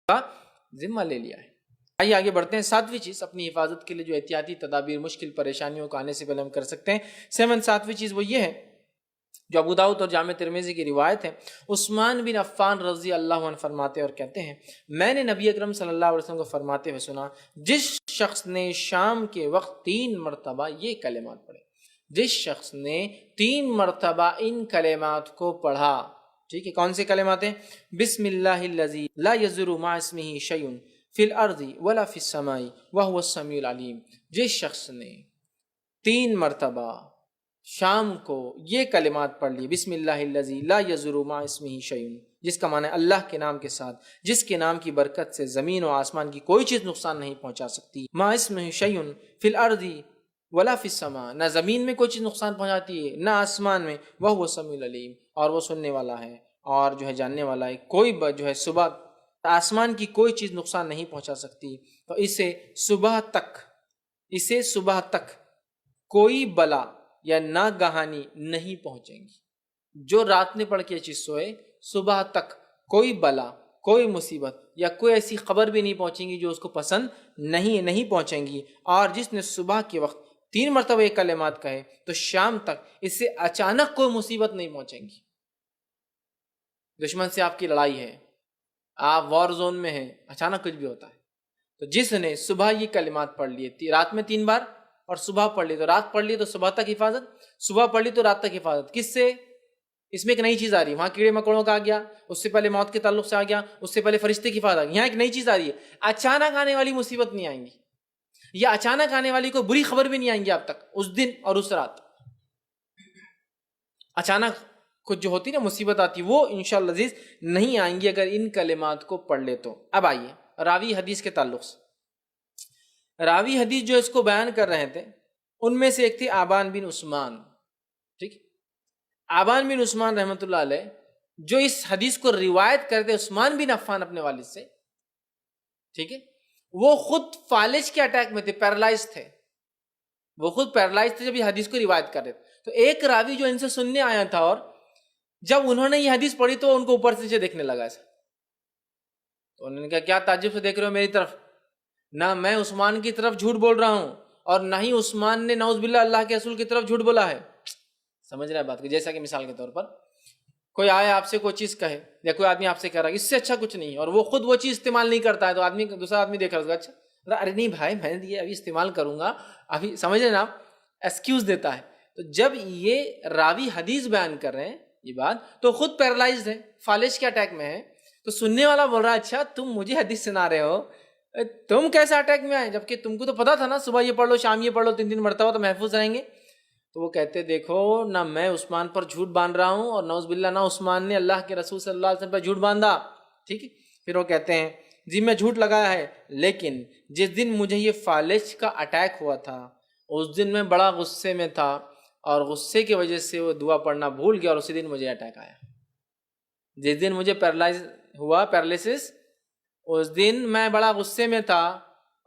کا ذمہ لے لیا ہے۔ آئیے آگے بڑھتے ہیں۔ ساتویں چیز، اپنی حفاظت کے لیے جو احتیاطی تدابیر مشکل پریشانیوں کو آنے سے پہلے ہم کر سکتے ہیں۔ ساتویں چیز وہ یہ ہے جو ابو داؤد اور جامع ترمذی کی روایت ہے۔ عثمان بن عفان رضی اللہ عنہ فرماتے اور کہتے ہیں، میں نے نبی اکرم صلی اللہ علیہ وسلم کو فرماتے ہوئے سنا، جس شخص نے شام کے وقت 3 مرتبہ یہ کلمات پڑھے، جس شخص نے 3 مرتبہ ان کلمات کو پڑھا، ٹھیک ہے، کون سے کلمات ہیں؟ بسم اللہ الذی لا یضر مع اسمہ شیء فی الارض ولا فی السماء وہو السمیع العلیم۔ جس شخص نے 3 مرتبہ شام کو یہ کلمات پڑھ لی، بسم اللہ الذی لا یضر مع اسمہ شیء، جس کا معنی اللہ کے نام کے ساتھ جس کے نام کی برکت سے زمین و آسمان کی کوئی چیز نقصان نہیں پہنچا سکتی، مع اسمہ شیء فی الارض ولا فی السماء، نہ زمین میں کوئی چیز نقصان پہنچاتی ہے نہ آسمان میں، وہو السمیع العلیم، اور وہ سننے والا ہے اور جو ہے جاننے والا ہے، کوئی جو ہے صبح آسمان کی کوئی چیز نقصان نہیں پہنچا سکتی، تو اسے صبح تک کوئی بلا یا ناگہانی نہیں پہنچیں گی۔ جو رات میں پڑھ کے چیز سوئے، صبح تک کوئی بلا، کوئی مصیبت یا کوئی ایسی خبر بھی نہیں پہنچیں گی جو اس کو پسند نہیں پہنچیں گی۔ اور جس نے صبح کے وقت 3 مرتبہ یہ کلمات کہے تو شام تک اس سے اچانک کوئی مصیبت نہیں پہنچیں گی۔ دشمن سے آپ کی لڑائی ہے، آپ وار زون میں ہیں، اچانک کچھ بھی ہوتا ہے، تو جس نے صبح یہ کلمات پڑھ لیے، رات میں 3 بار اور صبح پڑھ لی، تو رات پڑھ لی تو صبح تک حفاظت، صبح پڑھ لی تو رات تک حفاظت۔ کس سے؟ اس میں ایک نئی چیز آ رہی ہے، وہاں کیڑے مکوڑوں کا آ گیا، اس سے پہلے موت کے تعلق سے آ گیا، اس سے پہلے فرشتے کی حفاظت آ گئی، یہاں ایک نئی چیز آ رہی ہے، اچانک آنے والی مصیبت نہیں آئیں گی، یا اچانک آنے والی کوئی بری خبر بھی نہیں آئیں گی آپ تک اس دن اور اس رات۔ اچانک کچھ جو ہوتی نا مصیبت آتی، وہ انشاءاللہ عزیز نہیں آئیں گی اگر ان کلمات کو پڑھ لے تو۔ اب آئیے راوی حدیث کے تعلق سے، راوی حدیث جو اس کو بیان کر رہے تھے ان میں سے ایک تھے آبان بن عثمان، ٹھیک، آبان بن عثمان رحمۃ اللہ علیہ، جو اس حدیث کو روایت کرتے عثمان بن عفان اپنے والد سے، ٹھیک ہے، وہ خود فالج کے اٹیک میں تھے، پیرالائز تھے، وہ خود پیرالائز تھے جب یہ حدیث کو روایت کر رہے تھے۔ تو ایک راوی جو ان سے سننے آیا تھا، اور جب انہوں نے یہ حدیث پڑھی تو ان کو اوپر سے دیکھنے لگا ایسا، تو انہوں نے کہا کیا تعجب سے دیکھ رہے ہو میری طرف؟ نہ میں عثمان کی طرف جھوٹ بول رہا ہوں اور نہ ہی عثمان نے نعوذ باللہ اللہ کے رسول کی طرف جھوٹ بولا ہے۔ سمجھ رہے ہیں بات کو؟ جیسا کہ مثال کے طور پر کوئی آئے آپ سے کوئی چیز کہے، یا کوئی آدمی آپ سے کہہ رہا ہے اس سے اچھا کچھ نہیں ہے، اور وہ خود وہ چیز استعمال نہیں کرتا ہے، تو آدمی دوسرا آدمی دیکھ رہا ہے، اچھا ارے نہیں بھائی میں یہ ابھی استعمال کروں گا ابھی، سمجھ رہے نا آپ، ایکسکیوز دیتا ہے۔ تو جب یہ راوی حدیث بیان کر رہے ہیں یہ بات، تو خود پیرالائزڈ ہے، فالج کے اٹیک میں ہے، تو سننے والا بول رہا ہے اچھا تم مجھے حدیث سنا رہے ہو، تم کیسے اٹیک میں آئے، جبکہ تم کو تو پتا تھا نا صبح یہ پڑھ لو شام یہ پڑھ لو 3 مرتبہ تو محفوظ رہیں گے۔ تو وہ کہتے دیکھو نہ میں عثمان پر جھوٹ باندھ رہا ہوں، اور نعوذ باللہ نہ عثمان نے اللہ کے رسول صلی اللہ علیہ وسلم پر جھوٹ باندھا، ٹھیک ہے۔ پھر وہ کہتے ہیں جی میں جھوٹ لگایا ہے، لیکن جس دن مجھے یہ فالج کا اٹیک ہوا تھا اس دن میں بڑا غصے میں تھا، اور غصے کی وجہ سے وہ دعا پڑھنا بھول گیا، اور اسی دن مجھے اٹیک آیا۔ جس دن مجھے پیرالائسس، اس دن میں بڑا غصے میں تھا،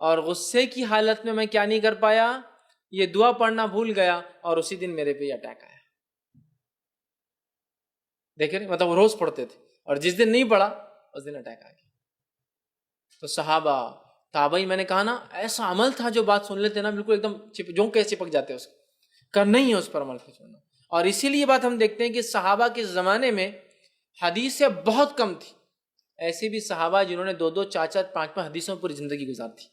اور غصے کی حالت میں کیا نہیں کر پایا، یہ دعا پڑھنا بھول گیا، اور اسی دن میرے پہ یہ اٹیک آیا۔ دیکھیں مطلب وہ روز پڑھتے تھے، اور جس دن نہیں پڑھا اس دن اٹیک آ گیا۔ تو صحابہ تابعین، میں نے کہا نا ایسا عمل تھا جو بات سن لیتے نا بالکل ایک دم جو کیسے چپک جاتے اس کو، کرنا ہی ہے اس پر عمل کرنا۔ اور اسی لیے بات ہم دیکھتے ہیں کہ صحابہ کے زمانے میں حدیثیں بہت کم تھی، ایسے بھی صحابہ جنہوں نے 2 4 5 حدیثوں پر زندگی گزار تھی،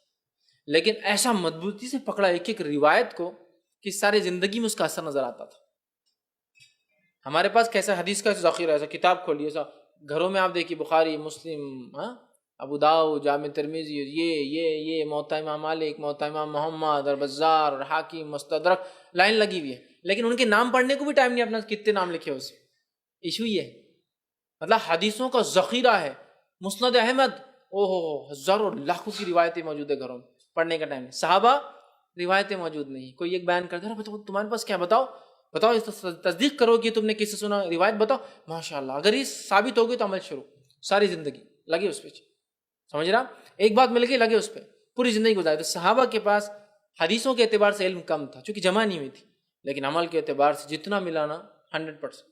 لیکن ایسا مضبوطی سے پکڑا ایک ایک روایت کو کہ ساری زندگی میں اس کا اثر نظر آتا تھا۔ ہمارے پاس کیسا حدیث کا ذخیرہ ہے، ایسا کتاب کھولیے، ایسا گھروں میں آپ دیکھیے بخاری، مسلم، ابو داؤد، جامع ترمذی، یہ موطا امام مالک، موطا امام محمد اور بزار اور حاکم، مستدرک، لائن لگی ہوئی ہے، لیکن ان کے نام پڑھنے کو بھی ٹائم نہیں اپنا، کتنے نام لکھے اس میں۔ ایشو یہ ہے، مطلب حدیثوں کا ذخیرہ ہے۔ مسند احمد، ہزاروں لاکھوں کی روایتیں موجود ہے گھروں میں، پڑھنے کا ٹائم نہیں۔ صحابہ روایتیں موجود نہیں، کوئی ایک بیان کرتا ہے تمہارے پاس کیا، بتاؤ اس تصدیق کرو کہ تم نے کس سے سنا، روایت بتاؤ، ماشاءاللہ اگر یہ ثابت ہوگی تو عمل شروع، ساری زندگی لگے اس پہ، سمجھ رہا، ایک بات مل گئی لگے اس پہ، پوری زندگی گزاری۔ تو صحابہ کے پاس حدیثوں کے اعتبار سے علم کم تھا چونکہ جمع نہیں ہوئی تھی، لیکن عمل کے اعتبار سے جتنا ملانا 100%۔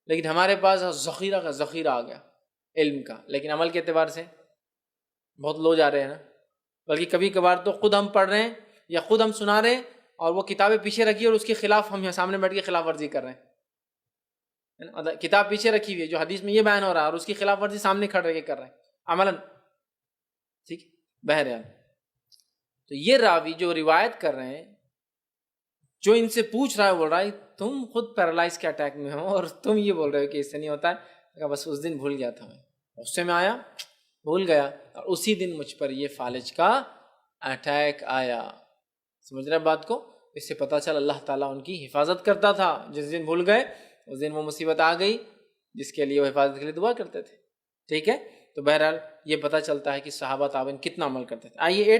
لیکن ہمارے پاس ذخیرہ کا ذخیرہ آ گیا، علم کا، لیکن عمل کے اعتبار سے بہت لو جا رہے ہیں نا. بلکہ کبھی کبھار تو خود ہم پڑھ رہے ہیں یا خود ہم سنا رہے ہیں اور وہ کتابیں پیچھے رکھی اور اس کے خلاف ہم یہاں سامنے بیٹھ کے خلاف ورزی کر رہے ہیں. کتاب پیچھے رکھی ہوئی ہے جو حدیث میں یہ بیان ہو رہا ہے اور اس کی خلاف ورزی سامنے کھڑ رہ کے کر رہے ہیں عملاً. ٹھیک. بہرحال تو یہ راوی جو روایت کر رہے ہیں، جو ان سے پوچھ رہا ہے بول رہا ہے تم خود پیرالائز کے اٹیک میں ہو اور تم یہ بول رہے ہو کہ اس سے نہیں ہوتا ہے. بس اس دن بھول گیا تھا، میں غصے میں آیا بھول گیا، اور اسی دن مجھ پر یہ فالج کا اٹیک آیا. سمجھ رہے بات کو؟ اس سے پتہ چل اللہ تعالیٰ ان کی حفاظت کرتا تھا. جس دن بھول گئے اس دن وہ مصیبت آ گئی جس کے لیے وہ حفاظت کے لیے دعا کرتے تھے. ٹھیک ہے. تو بہرحال یہ پتہ چلتا ہے کہ صحابہ تابعین کتنا عمل کرتے تھے. آئیے